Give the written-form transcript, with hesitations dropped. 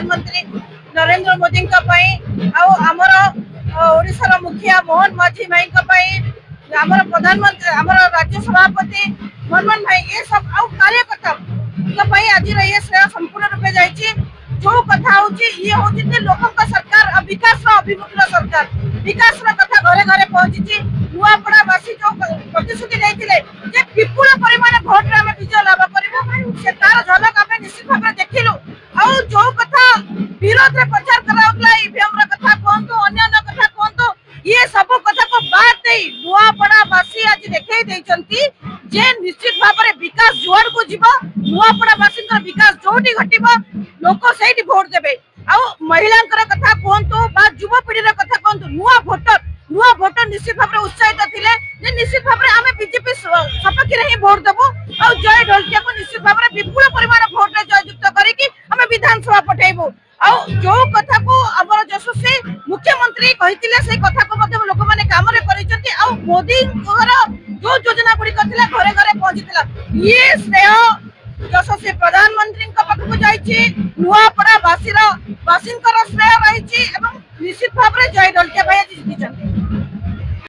प्रधानमंत्री नरेंद्र मोदी आमर ओडिशार मुखिया मोहन माझी भाई आमर प्रधानमंत्री आमर राज्य सभापति मनमोहन भाई ये सब आउ कार्यकर्ता आज ये श्रेय संपूर्ण रूपे जाइए जो कथा ये हूँ लोक सरकार विकास अभिमुखी सरकार विकास कथा घरे घरे पहुंची नुआपड़ावासी जो प्रतिश्रुति नहीं विपुल परिमाण भोट आम विजय लाभ करूँ से तार झलक आम निश्चित भाव में देखिलु आउ जो कथा विरोध में प्रचार कराउला ईवीएम कथा कहतु अन्य कथा कहतु ये सब कथा को बात दे नुआपड़ावासी आज देखई देइचंती जे निश्चित भाव में विकास जुआड़ को जीव नुआपड़ावासी विकास जोटी घटिब लोक से भोट देवे आउ महिला कथा कहतु युवपीढ़ी कथा कहतु नुआ भोटर निश्चित भाव में उत्साहित थे निश्चित भाव में आम बीजेपी सपक्ष ही भोट देवु और जय ढोलकिया को निश्चित भाव में विपुल परिमाण भोट जययुक्त करके विधानसभा पठेबू आ जो कथा को आमर यशस्वी मुख्यमंत्री कहते से कथा को लोक मैंने काम मोदी जो योजना गुड़िक घरे घरे पहुंची ये श्रेय यशस्वी प्रधानमंत्री पाखक जाइए नुआपड़ावासी श्रेय रही निश्चित भाव में जय ढोलकिया भाई आज जीतिଛନ୍ତି।